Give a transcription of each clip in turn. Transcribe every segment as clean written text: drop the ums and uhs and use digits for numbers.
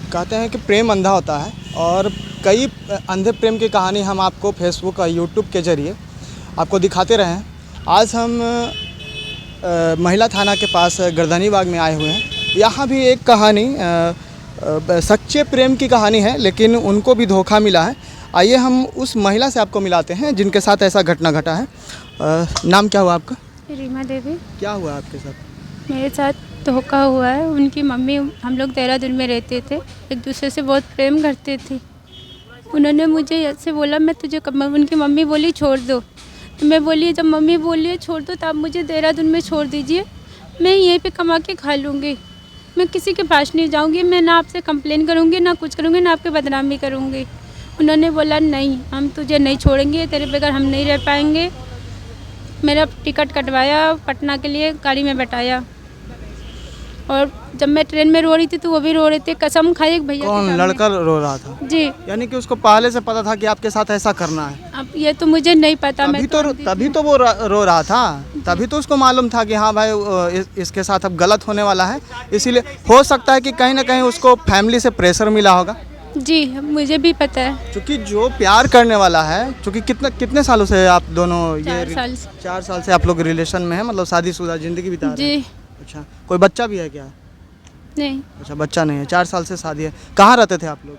कहते हैं कि प्रेम अंधा होता है और कई अंधे प्रेम की कहानी हम आपको फेसबुक और यूट्यूब के ज़रिए आपको दिखाते रहे हैं। आज हम महिला थाना के पास गर्दनी बाग में आए हुए हैं। यहाँ भी एक कहानी सच्चे प्रेम की कहानी है, लेकिन उनको भी धोखा मिला है। आइए हम उस महिला से आपको मिलाते हैं जिनके साथ ऐसा घटना घटा है। नाम क्या हुआ आपका? रीमा देवी। क्या हुआ आपके साथ? मेरे साथ धोखा हुआ है। उनकी मम्मी, हम लोग देहरादून में रहते थे, एक दूसरे से बहुत प्रेम करते थे। उन्होंने मुझे ऐसे बोला मैं तुझे उनकी मम्मी बोली छोड़ दो, तो मैं बोली जब मम्मी बोली है छोड़ दो तो आप मुझे देहरादून में छोड़ दीजिए, मैं यहीं पे कमा के खा लूँगी, मैं किसी के पास नहीं जाऊँगी, मैं ना आपसे कंप्लेन करूँगी ना कुछ करूँगी, ना आपके बदनामी करूँगी। उन्होंने बोला नहीं, हम तुझे नहीं छोड़ेंगे, तेरे बगैर हम नहीं रह पाएंगे। मेरा टिकट कटवाया, पटना के लिए गाड़ी में बैठाया, और जब मैं ट्रेन में रो रही थी तो वो भी रो रहे थे। कसम खाई भैया। कौन लड़का रो रहा था? जी। यानी कि उसको पहले से पता था कि आपके साथ ऐसा करना है? अब ये तो मुझे नहीं पता। तभी तो वो रो रहा था, तभी तो उसको मालूम था कि हाँ भाई इसके साथ अब गलत होने वाला है। इसीलिए हो सकता है कि कहीं ना कहीं उसको फैमिली से प्रेशर मिला होगा। जी मुझे भी पता है। क्योंकि जो प्यार करने वाला है, क्योंकि कितने सालों से आप दोनों 4 साल से आप लोग रिलेशन में हैं, मतलब शादीशुदा जिंदगी बिता रहे हैं? जी। अच्छा, कोई बच्चा भी है क्या? नहीं। अच्छा, बच्चा नहीं है। 4 साल से शादी है। कहाँ रहते थे आप लोग?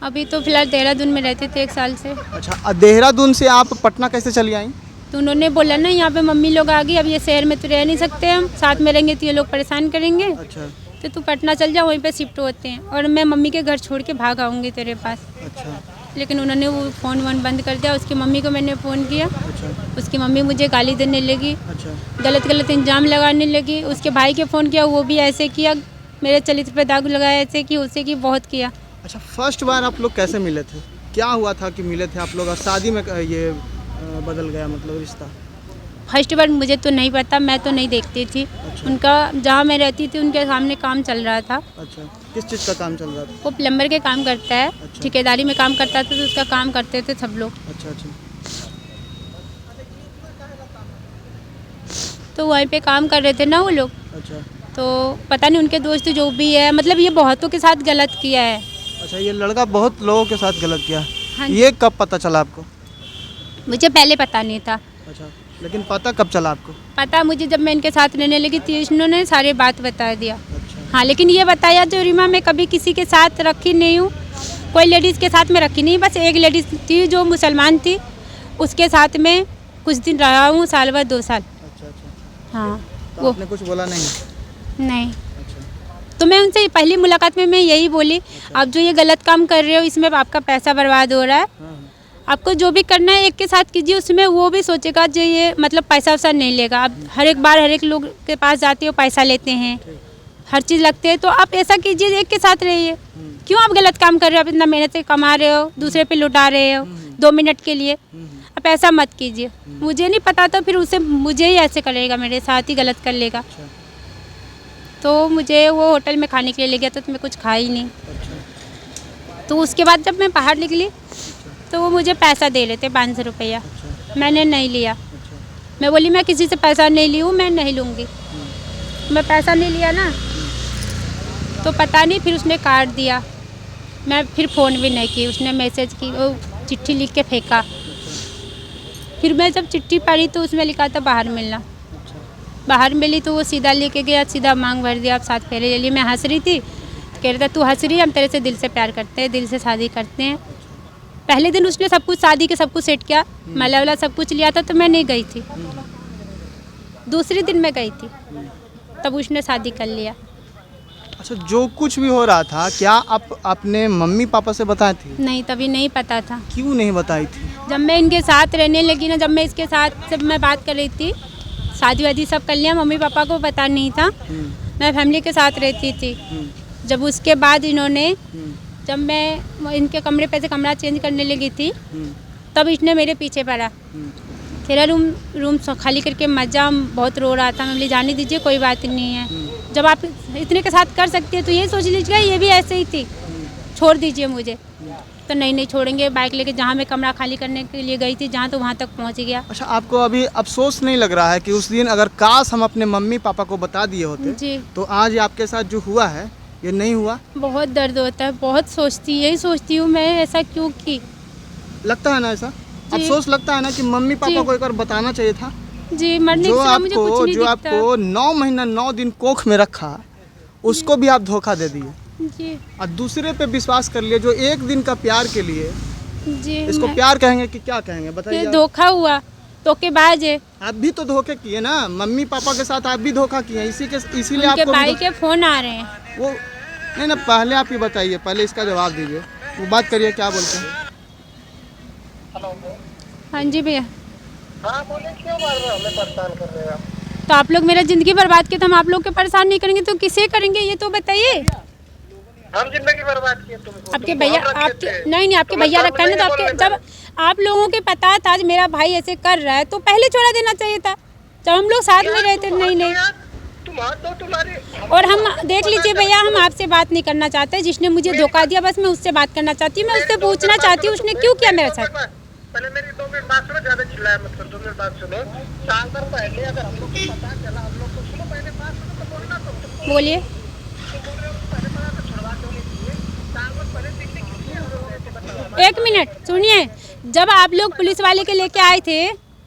अभी तो फिलहाल देहरादून में रहते थे 1 साल से। अच्छा, देहरादून से आप पटना कैसे चली आई? तो उन्होंने बोला ना यहाँ पे मम्मी लोग आ गई, अब ये शहर में तो रह नहीं सकते, हम साथ में रहेंगे तो ये लोग परेशान करेंगे। अच्छा। तो तू पटना चल जा, वहीं पे शिफ्ट होते हैं और मैं मम्मी के घर छोड़ के भाग आऊँगी तेरे पास। अच्छा। लेकिन उन्होंने वो फ़ोन वोन बंद कर दिया। उसकी मम्मी को मैंने फ़ोन किया। अच्छा। उसकी मम्मी मुझे गाली देने लगी। अच्छा। गलत इल्ज़ाम लगाने लगी। उसके भाई के फ़ोन किया, वो भी ऐसे किया, मेरे चरित्र पे दाग लगाया, ऐसे कि उससे कि बहुत किया। अच्छा, फर्स्ट बार आप लोग कैसे मिले थे? क्या हुआ था कि मिले थे आप लोग और शादी में ये बदल गया, मतलब रिश्ता? फर्स्ट बार मुझे तो नहीं पता, मैं तो नहीं देखती थी। अच्छा। उनका जहाँ मैं रहती थी उनके सामने काम चल रहा था। अच्छा, किस चीज़ का काम चल रहा था? वो प्लम्बर के काम करता है। अच्छा। ठेकेदारी में काम करता था, तो उसका काम करते थे सब लोग। अच्छा। अच्छा। तो वहीं पे काम कर रहे थे ना वो लोग। अच्छा। तो पता नहीं उनके दोस्त जो भी है, मतलब ये बहुतों के साथ गलत किया है। अच्छा, ये लड़का बहुत लोगों के साथ गलत किया? हाँ। ये कब पता चला आपको? मुझे पहले पता नहीं था। अच्छा, लेकिन पता कब चला आपको? पता मुझे जब मैं इनके साथ रहने लगी थी, इन्होंने सारी बात बता दिया। अच्छा। हाँ, लेकिन ये बताया जो रीमा मैं कभी किसी के साथ रखी नहीं हूँ, कोई लेडीज़ के साथ में रखी नहीं। बस एक लेडीज़ थी जो मुसलमान थी, उसके साथ में कुछ दिन रहा हूँ, साल भर 2 साल। अच्छा। अच्छा, हाँ। तो वो आपने कुछ बोला नहीं? नहीं। अच्छा। तो मैं उनसे पहली मुलाकात में मैं यही बोली, आप जो ये गलत काम कर रहे हो इसमें आपका पैसा बर्बाद हो रहा है। हाँ। आपको जो भी करना है एक के साथ कीजिए, उसमें वो भी सोचेगा जो ये मतलब पैसा वैसा नहीं लेगा। आप हर एक बार हर एक लोग के पास जाते हो, पैसा लेते हैं, हर चीज़ लगते हैं, तो आप ऐसा कीजिए एक के साथ रहिए। क्यों आप गलत काम कर रहे हो? आप इतना मेहनत से कमा रहे हो, दूसरे पे लुटा रहे हो 2 मिनट के लिए, आप ऐसा मत कीजिए। मुझे नहीं पता था, फिर उसे मुझे ही ऐसे करेगा, मेरे साथ ही गलत कर लेगा। अच्छा। तो मुझे वो होटल में खाने के लिए ले गया था, तो मैं कुछ खाई नहीं। अच्छा। तो उसके बाद जब मैं बाहर निकली तो वो मुझे पैसा दे रहे थे 500 रुपया। अच्छा। मैंने नहीं लिया। अच्छा। मैं बोली मैं किसी से पैसा नहीं ली हूँ, मैं नहीं लूँगी। मैं पैसा नहीं लिया ना, तो पता नहीं फिर उसने काट दिया। मैं फिर फ़ोन भी नहीं की, उसने मैसेज की, वो चिट्ठी लिख के फेंका। फिर मैं जब चिट्ठी पढ़ी तो उसमें लिखा था बाहर मिलना। अच्छा। बाहर मिली तो वो सीधा लेके गया, सीधा मांग भर दिया, आप 7 फेरे ले लिए। मैं हंस रही थी, तो कह रहा था तू हंस रही है, हम तेरे से दिल से प्यार करते हैं, दिल से शादी करते हैं। पहले दिन उसने सब कुछ शादी के सब कुछ सेट किया, माला वाला सब कुछ लिया था, तो मैं नहीं गई थी। दूसरे दिन मैं गई थी, तब उसने शादी कर लिया। अच्छा, जो कुछ भी हो रहा था क्या आप अपने मम्मी पापा से बताए थे? नहीं, तभी नहीं पता था। क्यों नहीं बताई थी? जब मैं इनके साथ रहने लगी ना, जब मैं इसके साथ जब मैं बात कर रही थी, शादी वादी सब कर लिया, मम्मी पापा को पता नहीं था। मैं फैमिली के साथ रहती थी। जब उसके बाद इन्होंने, जब मैं इनके कमरे पे से कमरा चेंज करने लगी थी, तब इसने मेरे पीछे पड़ा। कह रहा रूम खाली करके मत जा, बहुत रो रहा था। मैं बोली जाने दीजिए, कोई बात नहीं है। जब आप इतने के साथ कर सकती है तो ये सोच लीजिएगा ये भी ऐसे ही थी, छोड़ दीजिए मुझे। तो नहीं छोड़ेंगे, बाइक लेके जहाँ मैं कमरा खाली करने के लिए गई थी जहाँ, तो वहाँ तक पहुँच गया। अच्छा, आपको अभी अफसोस नहीं लग रहा है कि उस दिन अगर काश हम अपने मम्मी पापा को बता दिए होते जी। तो आज आपके साथ जो हुआ है ये नहीं हुआ? बहुत दर्द होता है, बहुत यही सोचती हूँ मैं ऐसा क्यों की। लगता है ना ऐसा? जी। अफसोस लगता है ना कि मम्मी पापा जी। को एक बार बताना चाहिए था। जी, मरने के सिवा मुझे कुछ नहीं जो दिखता। आपको 9 महीना 9 दिन कोख में रखा, उसको भी आप धोखा दे दिए जी और दूसरे पे विश्वास कर लिए जो एक दिन का प्यार के लिए। जी इसको प्यार कहेंगे कि क्या कहेंगे बताइए ये आप? धोखा हुआ, धोखेबाज है। आप भी तो धोखे किए ना, मम्मी पापा के साथ आप भी धोखा किए, इसीलिए उनके आपको भाई के फोन आ रहे हैं। वो नहीं ना, पहले आप ही बताइए, पहले इसका जवाब दीजिए, वो बात करिए क्या बोलते हैं। हाँ जी भैया। हाँ बोले, क्यों बार बार हमें परेशान कर रहे हैं आप? तो आप लोग मेरा ज़िंदगी बर्बाद किया, तो हम आप लोग के परेशान नहीं करेंगे तो किसे करेंगे, ये तो बताइए। हम जिंदगी बर्बाद किए तुमको? आपके तुमको भैया हम रखे आपके थे। नहीं आपके तुम्हें भैया शर्म रखा है ना, नहीं तो आपके बोलने जब आप लोगों के पता था आज मेरा भाई ऐसे कर रहा है तो पहले छोड़ा देना चाहिए था, जब हम लोग साथ में रहते। नहीं तुम हाथ दो तुम्हारे। और हम देख लीजिए भैया, हम आपसे बात नहीं करना चाहते। जिसने मुझे धोखा दिया बस मैं उससे बात करना चाहती हूँ, मैं उससे पूछना चाहती हूँ उसने क्यों किया मेरे साथ। पहले मेरी 2 मिनट बात सुनो, ज्यादा चिल्लाया मत करो, 2 मिनट बात सुनो। साल भर पहले अगर हम लोग को पता चला, हम लोग को सुनो, पहले बात सुनो तो बोलना। तुम बोलिए। बोल रहे हो पहले पता तो छुड़वा दो नहीं चाहिए। साल भर पहले दिल्ली किस लिए हम लोग ऐसे बताओ? एक मिनट सुनिए, जब आप लोग पुलिस वाले के लेके आए थे,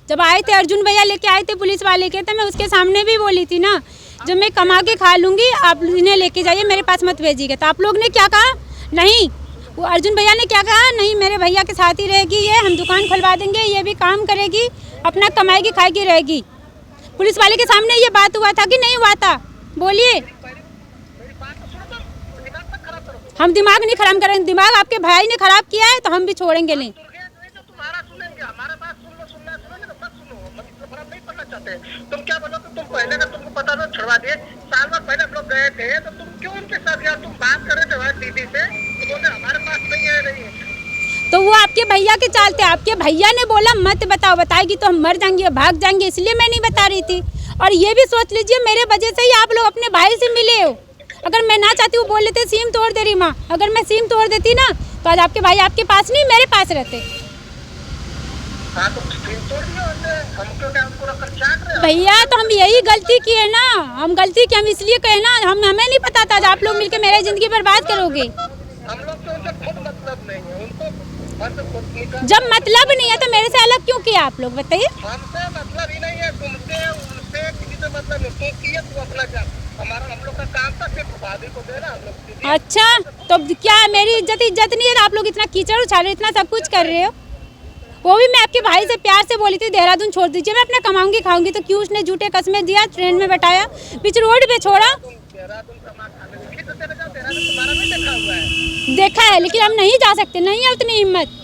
जब आए थे अर्जुन भैया लेके आए थे पुलिस वाले के, तो मैं उसके सामने भी बोली थी ना, जब मैं कमा के खा लूँगी आप इन्हें लेके जाइए, मेरे पास मत भेजिएगा। तो आप लोग ने क्या कहा? नहीं, वो अर्जुन भैया ने क्या कहा? नहीं मेरे भैया के साथ ही रहेगी ये, हम दुकान खुलवा देंगे, ये भी काम करेगी, अपना कमाएगी खाएगी रहेगी। पुलिस वाले के सामने ये बात हुआ था कि नहीं हुआ था? बोलिए। हम दिमाग नहीं खराब करेंगे, दिमाग आपके भाई ने खराब किया है तो हम भी छोड़ेंगे नहीं। तुम्हारा सुनेंगे, हमारा बात सुन लो, सुनोगे तो मत सुनो, मतलब खराब नहीं पढ़ना चाहते। तुम क्या बोलो कि तुम पहले का तुमको पता था छुड़वा दिए, साल भर पहले हम लोग गए थे, तो तुम क्यों उनके साथ गया? तुम बात कर रहे थे हमारे दीदी से, तो बोले हमारे पास नहीं है, नहीं है। तो वो आपके भैया के चालते, आपके भैया ने बोला मत बताओ, बताएगी तो हम मर जाएंगे भाग जाएंगे, इसलिए मैं नहीं बता रही थी। और ये भी सोच लीजिए मेरे वजह से ही आप लोग अपने भाई से मिले हो। अगर मैं ना चाहती हूँ बोल लेते सीम तोड़ दे रही माँ, अगर मैं सीम तोड़ देती ना तो आज आपके भाई आपके पास नहीं मेरे पास रहते। हाँ तो स्क्रीन तोड़ दिया उनने, हमको क्या हमको रखकर चाट रहे हो? भैया तो हम यही गलती की है ना, हम गलती की हम इसलिए कहे ना, हमें नहीं पता था आप लोग मिलकर मेरी जिंदगी बर्बाद करोगे। हम लोग तो उनसे खुद मतलब नहीं है, उनको बस खुद निकाल। जब मतलब नहीं है तो मेरे से अलग क्यों किया आप लोग बताइए? हमसे मतलब ही नहीं है, तुमसे उनसे किसी से मतलब नहीं। तू किए तू अपना क्या, हमारा हम लोग का काम था सिर्फ भाभी को देना, हम लोग। अच्छा तो क्या मेरी इज्जत नहीं है? आप लोग इतना कीचड़ उछाल रहे, इतना सब कुछ कर रहे हो। वो भी मैं आपके भाई से प्यार से बोली थी देहरादून छोड़ दीजिए, मैं अपना कमाऊंगी खाऊंगी, तो क्यों उसने झूठे कसमें दिया, ट्रेन में बैठाया, बीच रोड पे छोड़ा। देहरादून कमा खाने के तो चले जाओ, देहरादून तुम्हारा भी देखा हुआ है। देखा है लेकिन हम नहीं जा सकते, नहीं है उतनी हिम्मत।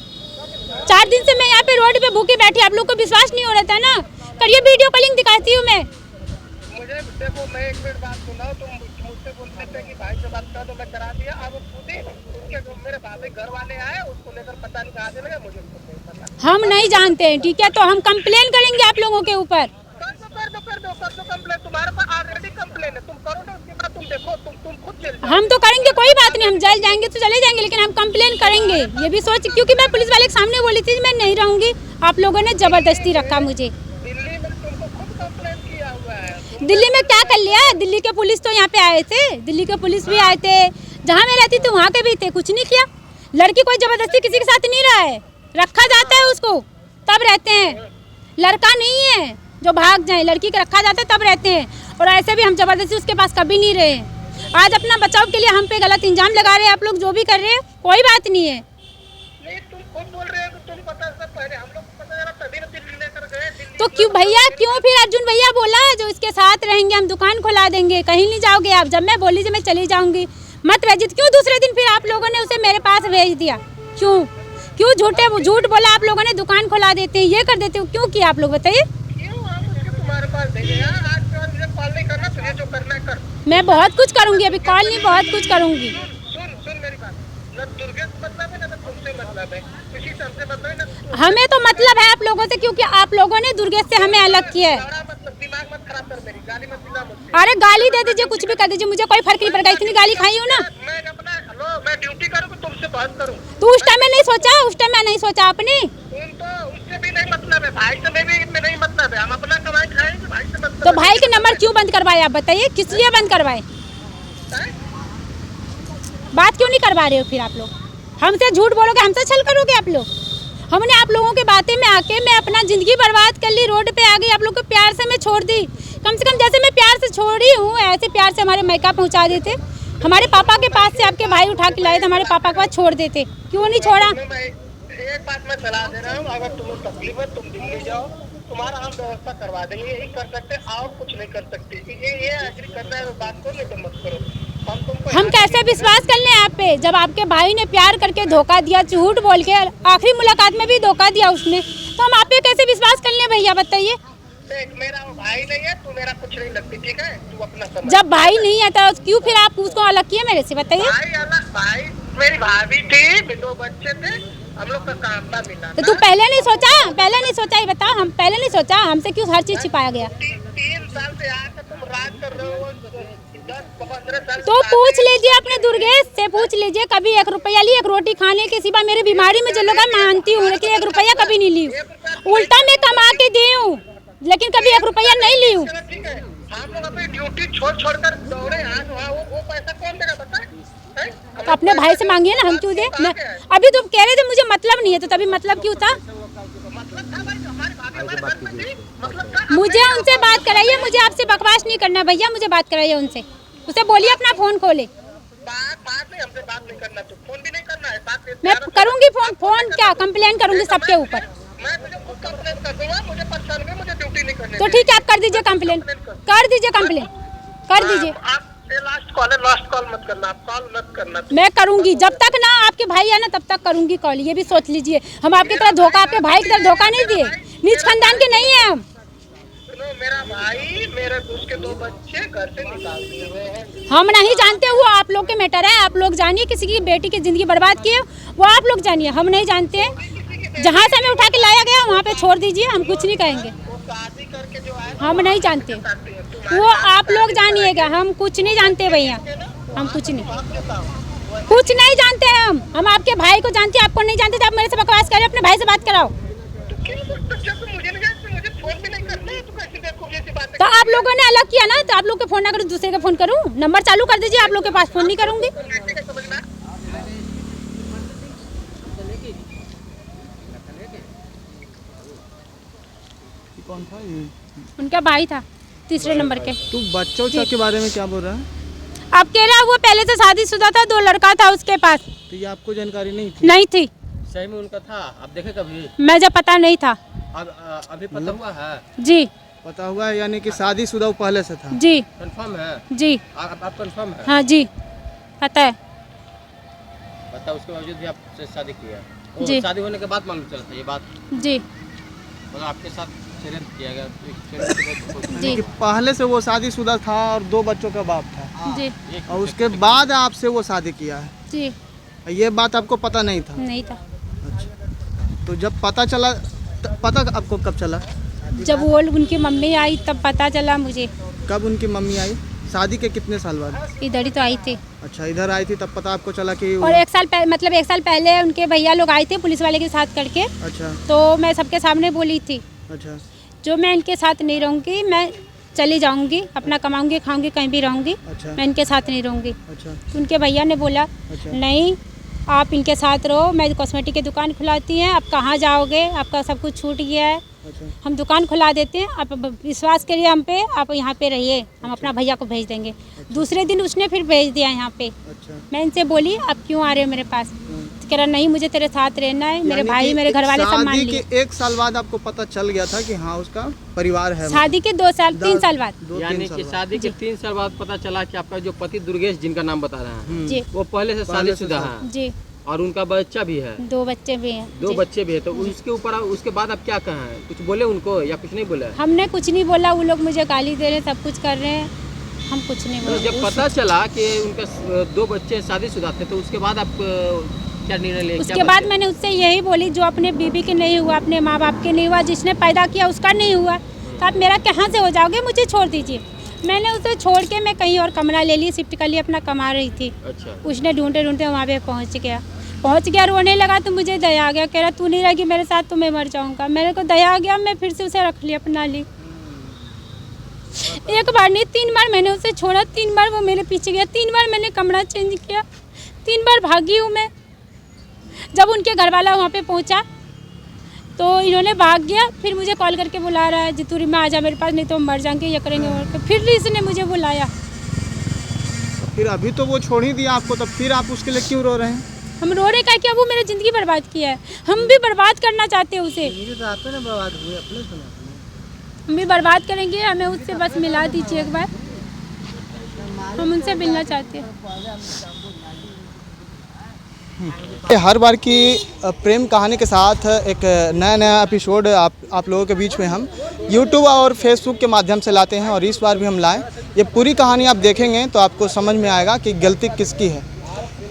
4 दिन से मैं यहाँ पे रोड पे भूखी बैठी, आप लोग को विश्वास नहीं हो रहा था ना? करिए वीडियो कॉलिंग दिखाती हूँ मैं। मुझे देखो, मैं 1 मिनट बात सुनाओ, तुम मुझसे बोलते थे कि भाई से बात करा, तो मैं करा दिया। अब खुद ही उनके जो मेरे भाभी घर वाले आए, उसको लेकर पता नहीं कहाँ से लगा, मुझे नहीं पता। हम नहीं जानते हैं, ठीक है? तो हम कंप्लेन करेंगे आप लोगों के ऊपर। कर दो कंप्लेन, तुम्हारे पास ऑलरेडी कंप्लेन है, तुम करो ना, उसके बाद तुम देखो, तुम खुद चल जाओ। हम तो करेंगे, कोई बात नहीं, हम जल जाएंगे तो चले जाएंगे, लेकिन हम कंप्लेन करेंगे। ये भी सोच, क्योंकि मैं पुलिस वाले के सामने बोली थी मैं नहीं रहूंगी, आप लोगों ने जबरदस्ती रखा मुझे। दिल्ली में तुमको खुद कंप्लेन किया हुआ है। दिल्ली में क्या कर लिया? दिल्ली के पुलिस तो यहाँ पे आए थे, दिल्ली के पुलिस भी आए थे, जहाँ मैं रहती थी वहाँ के भी थे, कुछ नहीं किया। लड़की कोई जबरदस्ती किसी के साथ नहीं रहा है, रखा जाता है उसको तब रहते हैं, लड़का नहीं है जो भाग जाए, लड़की का रखा जाता है तब रहते हैं। और ऐसे भी हम जबरदस्ती उसके पास कभी नहीं रहे। आज अपना बचाव के लिए हम पे गलत इल्जाम लगा रहे हैं आप लोग, जो भी कर रहे हैं कोई बात नहीं है। नहीं, तुम खुद बोल रहे हो कि तुम पता सब पहले हम लोग को पता चला, तभी ना दिल्ली लेकर गए। दिल्ली तो क्यों भैया, क्यों फिर अर्जुन भैया बोला जो इसके साथ रहेंगे हम दुकान खुला देंगे, कहीं नहीं जाओगे आप। जब मैं बोली मैं चली जाऊंगी मत भेजिए, क्यों दूसरे दिन फिर आप लोगों ने उसे मेरे पास भेज दिया? क्यों झूठ बोला आप लोगों ने, दुकान खुला देते हैं, ये कर देते हो, क्यों किया आप लोग बताइए? क्यों हम उसके तुम्हारे पास भेजे यार? आज के बाद मुझे कॉल नहीं करना, तुझे जो करना है कर। मैं बहुत कुछ करूंगी, अभी कॉल नहीं, बहुत कुछ करूंगी। सुन मेरी बात, न दुर्गे से मतलब है ना तुमसे मतलब है, किसी से हमसे मतलब है ना। हमें तो मतलब है आप लोगों से, क्योंकि आप लोगों ने दुर्गेश से हमें अलग किया है। मतलब दिमाग मत खराब कर, मेरी गाली मत दिला मुझसे। अरे गाली दे दीजिए, कुछ भी कर दीजिए, मुझे कोई फर्क नहीं पड़ेगा, इतनी गाली खाई हूँ ना। मैं अपना मैं ड्यूटी करूँ तुमसे बात करूँ? तो उस टाइम में नहीं सोचा, उस टाइम में नहीं सोचा आपने। तुम तो उससे भी नहीं मतलब है, भाई से भी नहीं मतलब है, हम अपना कमाई खाएंगे, भाई से मतलब। तो भाई के नंबर क्यों बंद करवाए आप बताइए, किस लिए बंद करवाए? बात क्यों नहीं करवा रहे हो फिर आप लोग? हमसे झूठ बोलोगे, हमसे छल करोगे आप लोग? हमने आप लोगों के बातें में आके मैं अपना ज़िंदगी बर्बाद कर ली, रोड पे आ गई, आप लोग को प्यार से मैं छोड़ दी। कम से कम जैसे मैं प्यार से छोड़ी हूँ ऐसे प्यार से हमारे मैका पहुँचा देते। हमारे पापा के पास से आपके भाई उठा के लाए थे, हमारे पापा के पास छोड़ देते, क्यों नहीं छोड़ा? एक बात मैं सलाह दे रहा हूँ, अगर तुम्हें तकलीफ है तुम दिल्ली जाओ, तुम्हारा हम व्यवस्था करवा देंगे, यही कर सकते और कुछ नहीं कर सकते। ये एग्री करना है बात को, नहीं तो मत करो। हम कैसे विश्वास कर लें आप पे, जब आपके भाई ने प्यार करके धोखा दिया, झूठ बोल के आखिरी मुलाकात में भी धोखा दिया उसने, तो हम आप पे कैसे विश्वास कर लें भैया बताइए? मेरा भाई नहीं है, तू मेरा कुछ नहीं लगती, ठीक है? तू अपना समझ। जब भाई नहीं है तो क्यों फिर आप उसको अलग किए मेरे से बताइए? भाई अलग, भाई मेरी भाभी थी, 2 बच्चे थे, हम लोग का काम था मिला। तो तू पहले नहीं सोचा ये बता, हम पहले नहीं सोचा, हमसे क्यों हर चीज छिपाया गया? 3 साल से आकर तुम राज कर रहे हो, 10-15 साल। तो पूछ लीजिए अपने दुर्गेश से, पूछ लीजिए कभी 1 रुपया ली एक रोटी खाने के सिवा? मेरी बीमारी में जो लोग मानती हूँ लेकिन 1 रुपया कभी नहीं ली, उल्टा मैं कमा के दी हूँ लेकिन कभी 1 रुपया नहीं ली हूँ। ठीक है, हम लोग अपनी ड्यूटी छोड़ कर दौड़े आज वहाँ, वो पैसा कौन देगा बता? तो अपने भाई से मांगिए ना, हम क्यों दे? अभी तुम कह रहे थे मुझे मतलब नहीं है, तो तभी मतलब क्यों था? मुझे उनसे बात कराइए, मुझे आपसे बकवास नहीं करना भैया, मुझे बात कराइए उनसे, उसे बोलिए अपना फोन खोले। बात नहीं, हमसे बात नहीं करना, तो फोन भी नहीं करना है, बात मैं करूंगी फोन क्या कंप्लेन करूंगी सबके ऊपर? मैं तुझे खुद कंप्लेन कर दूंगा, मुझे परेशान में, मुझे ड्यूटी नहीं करनी। तो ठीक है, आप कर दीजिए कंप्लेन, कर दीजिए। आप लास्ट कॉल मत करना, आप कॉल मत करना। मैं करूंगी, जब तक ना आपके भाई है ना तब तक करूंगी कॉल, ये भी सोच लीजिए। हम आपकी तरह धोखा, आपके भाई की तरह धोखा नहीं दिए, नीच खानदान के नहीं है हम। सुनो, मेरा भाई मेरे उसके 2 बच्चे घर से निकाल दिए हुए हैं। हम नहीं जानते, वो आप लोग के मैटर है, आप लोग जानिए। किसी की बेटी की जिंदगी बर्बाद किए वो आप लोग जानिए, हम नहीं जानते हैं। जहाँ से हमें उठा के लाया गया वहाँ पे छोड़ दीजिए, हम कुछ नहीं कहेंगे, शादी करके जो आए हम नहीं जानते, वो आप लोग जानिएगा, हम कुछ नहीं जानते भैया, हम कुछ नहीं जानते हैं। हम आपके भाई को जानते हैं, आपको नहीं जानते। आप मेरे से बकवास करें, अपने भाई से बात कराओ। तो आप लोगों ने अलग किया ना, तो आप लोग के फोन ना करूँ, दूसरे का फोन करूँ? नंबर चालू कर दीजिए, आप लोग के पास फोन नहीं करूँगी। कौन था ये? उनका भाई था, तीसरे नंबर के। तू बच्चों के बारे में क्या बोल रहा है? अब कह रहा वो पहले से शादीशुदा था, 2 लड़का था उसके पास। तो ये आपको जानकारी नहीं थी? नहीं थी। सही में उनका था? आप देखे कभी? मैं जब पता नहीं था। अभी पता हुआ है? जी पता हुआ है, यानी कि शादीशुदा वो पहले से था? जी कंफर्म है? जी आप कंफर्म है? हाँ जी पता है। बता, उसके बावजूद भी आपसे शादी किया? जी। शादी होने के बाद मालूम चला था ये बात? जी मतलब आपके साथ षड्यंत्र किया गया? जी कि पहले से वो शादीशुदा था और 2 बच्चों का बाप था, जी और उसके बाद आपसे वो शादी किया है, जी ये बात आपको पता नहीं था? नहीं था। अच्छा, तो जब पता चला, पता आपको कब चला? जब वो उनकी मम्मी आई तब पता चला मुझे। कब उनकी मम्मी आई? शादी के कितने साल बाद? इधर ही तो आई थी। अच्छा, इधर आई थी तब पता आपको चला कि और 1 साल मतलब 1 साल पहले उनके भैया लोग आए थे पुलिस वाले के साथ करके। अच्छा तो मैं सबके सामने बोली थी, अच्छा जो मैं इनके साथ नहीं रहूँगी, मैं चली जाऊँगी, अपना कमाऊँगी, खाऊँगी, कहीं भी रहूँगी, अच्छा मैं इनके साथ नहीं रहूँगी। अच्छा तो उनके भैया ने बोला अच्छा नहीं, आप इनके साथ रहो, मैं कॉस्मेटिक की दुकान खुलाती हैं, आप कहाँ जाओगे, आपका सब कुछ छूट गया है, अच्छा हम दुकान खुला देते हैं, आप विश्वास करिए हम पे, आप यहाँ पे रहिए, हम अपना भैया को भेज देंगे। दूसरे दिन उसने फिर भेज दिया यहाँ पे। अच्छा मैं इनसे बोली आप क्यों आ रहे हो मेरे पास? तो कह रहा नहीं, मुझे तेरे साथ रहना है, मेरे यानी भाई कि मेरे घर वाले सब मान शादी लिए। के 1 साल बाद आपको पता चल गया था कि हाँ उसका परिवार है? शादी के 2 साल 3 साल बाद। 2-3 यानी साल कि बाद। शादी के 3 साल बाद पता चला कि आपका जो पति दुर्गेश, जिनका नाम बता रहे हैं, जी वो पहले से शादीशुदा है जी, और उनका बच्चा भी है, 2 बच्चे भी हैं। 2 जी। बच्चे भी है। तो उसके ऊपर उसके बाद आप क्या कहें? कुछ बोले उनको या कुछ नहीं बोले? हमने कुछ नहीं बोला, वो लोग मुझे गाली दे रहे हैं, सब कुछ कर रहे हैं, हम कुछ नहीं तो बोले। जब पता चला कि उनका 2 बच्चे शादीशुदा थे, तो उसके बाद आप क्या निर्णय लिए? उसके बाद मैंने उससे यही बोली, जो अपने बीबी के नहीं हुआ, अपने माँ बाप के नहीं हुआ, जिसने पैदा किया उसका नहीं हुआ, तो आप मेरा कहाँ से हो जाओगे? मुझे छोड़ दीजिए। मैंने उसे छोड़ के मैं कहीं और कमरा ले ली, शिफ्ट कर लिया, अपना कमा रही थी। अच्छा। उसने ढूंढते ढूंढते वहाँ पे पहुँच गया, रोने लगा, तो मुझे दया आ गया, कह रहा तू नहीं रहेगी मेरे साथ तो मैं मर जाऊँगा। मेरे को दया आ गया, मैं फिर से उसे रख लिया, अपना ली। 1 बार नहीं 3 बार मैंने उसे छोड़ा, 3 बार वो मेरे पीछे गया, 3 बार मैंने कमरा चेंज किया, 3 बार भागी हूँ मैं। जब उनके घर वाला वहाँ पे पहुँचा तो इन्होंने भाग गया, फिर मुझे कॉल करके बुला रहा है, जितूरी में आ जा मेरे पास, नहीं तो हम मर जाएंगे, ये करेंगे और फिर इसने मुझे बुलाया। फिर अभी तो वो छोड़ ही दिया आपको, तब फिर आप उसके लिए क्यों रो रहे हैं? हम रो रहे क्या वो मेरी ज़िंदगी बर्बाद किया है, हम भी बर्बाद करना चाहते हैं उसे। हम भी बर्बाद करेंगे, हमें उससे बस मिला दीजिए एक बार, हम उनसे मिलना चाहते हैं। हर बार की प्रेम कहानी के साथ एक नया एपिसोड आप लोगों के बीच में हम YouTube और Facebook के माध्यम से लाते हैं, और इस बार भी हम लाएं। ये पूरी कहानी आप देखेंगे तो आपको समझ में आएगा कि गलती किसकी है।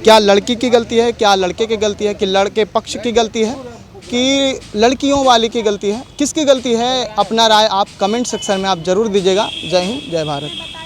क्या लड़की की गलती है, क्या लड़के की गलती है, कि लड़के पक्ष की गलती है, कि लड़कियों वाली की गलती है, किसकी गलती है? अपना राय आप कमेंट सेक्शन में आप ज़रूर दीजिएगा। जय हिंद, जय भारत।